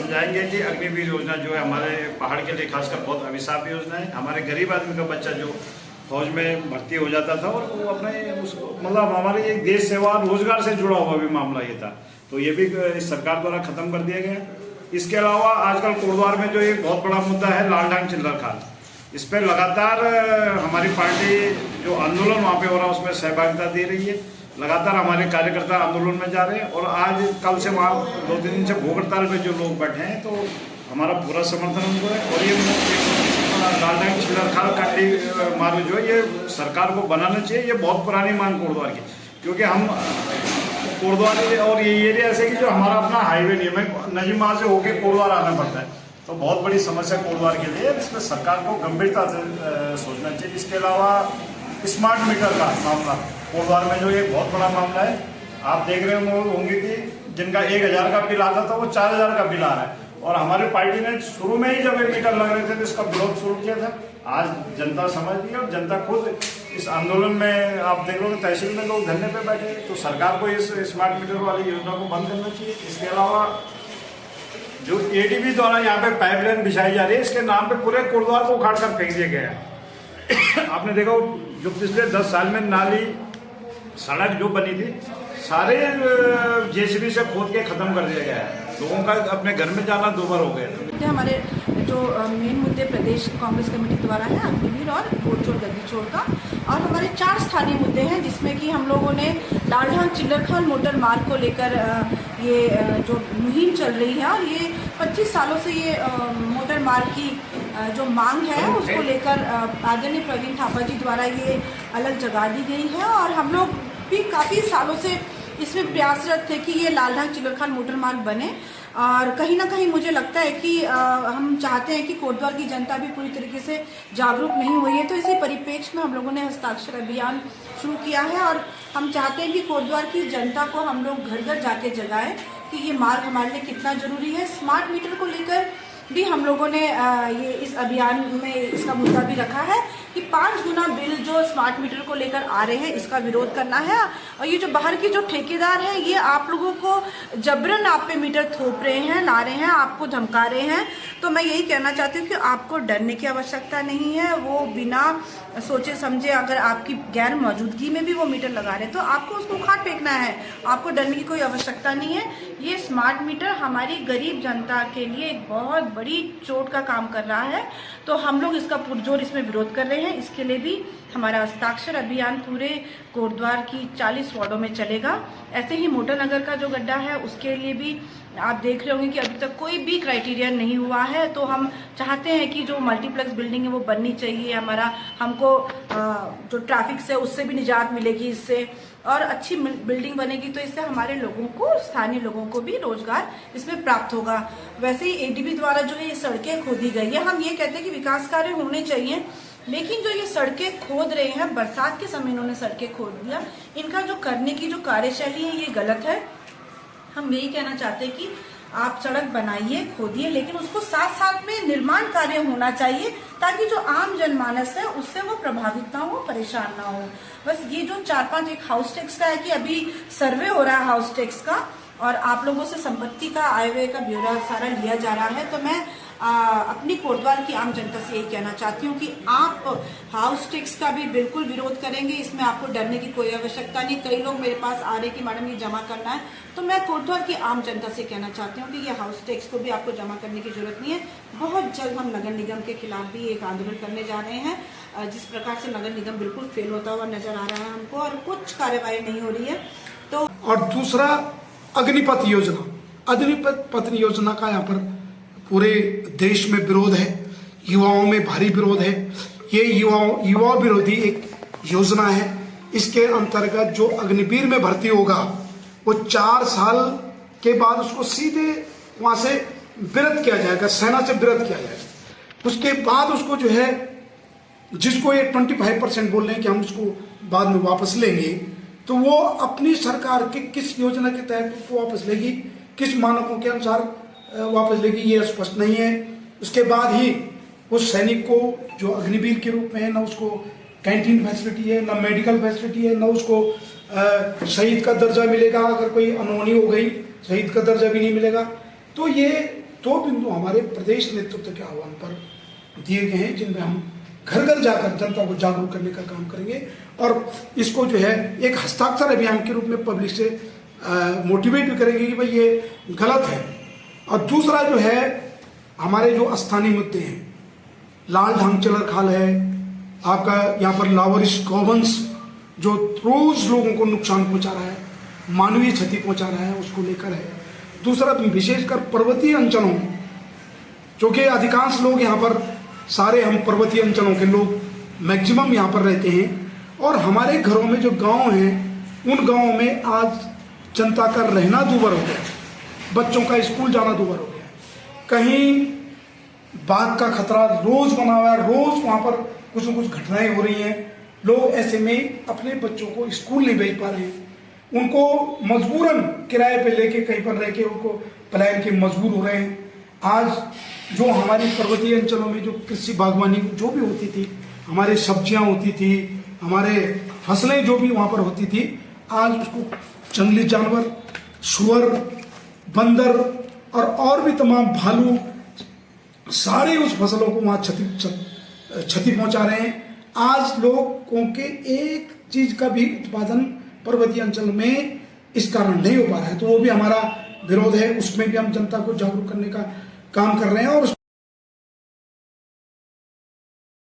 समझाएंगे कि अग्निवीर योजना जो है हमारे पहाड़ के लिए खासकर बहुत अभिशाप योजना है। हमारे गरीब आदमी का बच्चा जो फौज में भर्ती हो जाता था और वो अपने उस मतलब हमारे एक देश सेवा रोजगार से जुड़ा हुआ भी मामला ये था, तो ये भी सरकार द्वारा खत्म कर दिया गया। इसके अलावा आजकल कोटद्वार में जो एक बहुत बड़ा मुद्दा है लालढांग चिल्लर खाल, इस पर लगातार हमारी पार्टी जो आंदोलन वहाँ पे हो रहा है उसमें सहभागिता दे रही है। लगातार हमारे कार्यकर्ता आंदोलन में जा रहे हैं और आज कल से वहाँ 2-3 दिन से भूख हड़ताल पे जो लोग बैठे हैं, तो हमारा पूरा समर्थन उनको है। और ये लालढांग चिल्लर खाल काटी मार्ग जो है ये सरकार को बनाना चाहिए। ये बहुत पुरानी मांग कोटद्वार की, क्योंकि हम कोटद्वार और ये एरिया ऐसे कि जो हमारा अपना हाईवे नहीं है, हमें नजीमा से होकर कोटद्वार आना पड़ता है, तो बहुत बड़ी समस्या कोटद्वार के लिए। इसमें सरकार को गंभीरता से सोचना चाहिए। इसके अलावा स्मार्ट मीटर का मामला कोटद्वार में जो एक बहुत बड़ा मामला है, आप देख रहे होंगे कि जिनका 1000 का बिल आता था वो 4000 का बिल आ रहा है। और हमारी पार्टी ने शुरू में ही जब ये मीटर लग रहे थे तो इसका विरोध शुरू किया था। आज जनता समझ गई और जनता खुद इस आंदोलन में, आप देख लो तहसील में लोग धरने पे बैठे, तो सरकार को इस स्मार्ट मीटर वाली योजना को बंद करना चाहिए। इसके अलावा जो एडीबी द्वारा यहाँ पे पाइपलाइन बिछाई जा रही है, इसके नाम पे पूरे कोटद्वार को उखाड़ कर फेंक दिया गया है। आपने देखा जो पिछले 10 साल में नाली सड़क जो बनी थी सारे जेसीबी से खोद के खत्म कर दिया गया है। लोगों का अपने घर में जाना 2 बार हो गया। हमारे जो मेन मुद्दे प्रदेश कांग्रेस कमेटी द्वारा है अग्निवीर और वोट चोर गद्दी चोर का, और हमारे 4 स्थानीय मुद्दे हैं जिसमें कि हम लोगों ने लालढांग चिल्लर खाल मोटर मार्ग को लेकर ये जो मुहिम चल रही है, और ये 25 सालों से ये मोटर मार्ग की जो मांग है उसको लेकर आदरणीय प्रवीण थापा जी द्वारा ये अलग जगह दी गई है। और हम लोग भी काफ़ी सालों से इसमें प्रयासरत थे कि ये लालढांग चिल्लर खाल मोटर मार्ग बने, और कहीं ना कहीं मुझे लगता है कि हम चाहते हैं कि कोटद्वार की जनता भी पूरी तरीके से जागरूक नहीं हुई है, तो इसी परिप्रेक्ष्य में हम लोगों ने हस्ताक्षर अभियान शुरू किया है। और हम चाहते हैं कि कोटद्वार की जनता को हम लोग घर घर जाके जगाएं कि ये मार्ग हमारे लिए कितना जरूरी है। स्मार्ट मीटर को लेकर भी हम लोगों ने ये इस अभियान में इसका मुद्दा भी रखा है कि 5 गुना बिल जो स्मार्ट मीटर को लेकर आ रहे हैं इसका विरोध करना है। और ये जो बाहर के जो ठेकेदार हैं ये आप लोगों को जबरन आप पे मीटर थोप रहे हैं, ला रहे हैं, आपको धमका रहे हैं। तो मैं यही कहना चाहती हूँ कि आपको डरने की आवश्यकता नहीं है। वो बिना सोचे समझे अगर आपकी गैर मौजूदगी में भी वो मीटर लगा रहे हैं तो आपको उसको उखाड़ फेंकना है, आपको डरने की कोई आवश्यकता नहीं है। ये स्मार्ट मीटर हमारी गरीब जनता के लिए एक बहुत बड़ी चोट का काम कर रहा है, तो हम लोग इसका पुरजोर इसमें विरोध कर रहे हैं। इसके लिए भी हमारा हस्ताक्षर अभियान पूरे कोटद्वार की 40 वार्डों में चलेगा। ऐसे ही मोटर नगर का जो गड्ढा है उसके लिए भी आप देख रहे होंगे कि अभी तक कोई भी क्राइटेरिया नहीं हुआ है, तो हम चाहते हैं कि जो मल्टीप्लेक्स बिल्डिंग है वो बननी चाहिए। हमको जो ट्रैफिक से उससे भी निजात मिलेगी इससे, और अच्छी बिल्डिंग बनेगी तो इससे हमारे लोगों को, स्थानीय लोगों को भी रोजगार इसमें प्राप्त होगा। वैसे ही एडीबी द्वारा जो है ये सड़कें खोदी गई है, हम ये कहते हैं कि विकास कार्य होने चाहिए, लेकिन जो ये सड़कें खोद रहे हैं, बरसात के समय इन्होंने सड़कें खोद दिया, इनका जो करने की जो कार्यशैली है ये गलत है। हम यही कहना चाहते हैं कि आप सड़क बनाइए, खोदिए, लेकिन उसको साथ साथ में निर्माण कार्य होना चाहिए ताकि जो आम जनमानस है उससे वो प्रभावित ना हो, परेशान ना हो। बस ये जो 4-5 एक हाउस टैक्स का है कि अभी सर्वे हो रहा है हाउस टैक्स का, और आप लोगों से संपत्ति का, आय व्यय का ब्यौरा सारा लिया जा रहा है, तो मैं अपनी कोटद्वार की आम जनता से यही कहना चाहती हूँ कि आप हाउस टैक्स का भी बिल्कुल विरोध करेंगे, इसमें आपको डरने की कोई आवश्यकता नहीं। कई लोग मेरे पास आ रहे कि मैडम ये जमा करना है, तो मैं कोटद्वार की आम जनता से कहना चाहती हूँ कि ये हाउस टैक्स को भी आपको जमा करने की जरूरत नहीं है। बहुत जल्द हम नगर निगम के खिलाफ भी एक आंदोलन करने जा रहे हैं। जिस प्रकार से नगर निगम बिल्कुल फेल होता हुआ नजर आ रहा है हमको, और कुछ कार्यवाही नहीं हो रही है। तो और दूसरा अग्निपथ योजना, अग्निपथ योजना का यहाँ पर पूरे देश में विरोध है, युवाओं में भारी विरोध है। ये युवा विरोधी एक योजना है। इसके अंतर्गत जो अग्निवीर में भर्ती होगा वो 4 साल के बाद उसको सीधे वहां से विरत किया जाएगा, सेना से विरत किया जाएगा। उसके बाद उसको जो है, जिसको ये 25% बोल रहे हैं कि हम उसको बाद में वापस लेंगे, तो वो अपनी सरकार के किस योजना के तहत उसको वापस लेगी, किस मानकों के अनुसार वापस लेगी, ये स्पष्ट नहीं है। उसके बाद ही उस सैनिक को जो अग्निवीर के रूप में है, ना उसको कैंटीन फैसिलिटी है, ना मेडिकल फैसिलिटी है, ना उसको शहीद का दर्जा मिलेगा। अगर कोई अनहोनी हो गई शहीद का दर्जा भी नहीं मिलेगा। तो ये दो बिंदु हमारे प्रदेश नेतृत्व के आह्वान पर दिए गए हैं, जिनमें हम घर घर जाकर जनता को जागरूक करने का काम करेंगे और इसको जो है एक हस्ताक्षर अभियान के रूप में पब्लिक से मोटिवेट भी करेंगे कि भाई ये गलत है। और दूसरा जो है हमारे जो स्थानीय मुद्दे हैं, लाल ढांग चिलर खाल है, आपका यहाँ पर लावारिस गौवंश जो रोज लोगों को नुकसान पहुंचा रहा है, मानवीय क्षति पहुंचा रहा है, उसको लेकर है। दूसरा विशेषकर पर्वतीय अंचलों में, जो कि अधिकांश लोग यहाँ पर, सारे हम पर्वतीय अंचलों के लोग मैक्सिमम यहाँ पर रहते हैं, और हमारे घरों में जो गांव हैं उन गांवों में आज जनता का रहना दूभर हो गया, बच्चों का स्कूल जाना दूभर हो गया, कहीं बाघ का खतरा रोज बना हुआ है, रोज वहाँ पर कुछ न कुछ घटनाएं हो रही हैं। लोग ऐसे में अपने बच्चों को स्कूल नहीं भेज पा रहे हैं, उनको मजबूरन किराए पे लेके कहीं पर रह के उनको पलायन के मजबूर हो रहे हैं। आज जो हमारी पर्वतीय अंचलों में जो कृषि बागवानी जो भी होती थी, हमारे सब्जियां होती थी, हमारे फसलें जो भी वहाँ पर होती थी, आज उसको जंगली जानवर, सुअर, बंदर और भी तमाम भालू सारे उस फसलों को वहाँ क्षति पहुंचा रहे हैं। आज लोगों के एक चीज का भी उत्पादन पर्वतीय अंचल में इस कारण नहीं हो पा रहा है, तो वो भी हमारा विरोध है, उसमें भी हम जनता को जागरूक करने का काम कर रहे हैं। और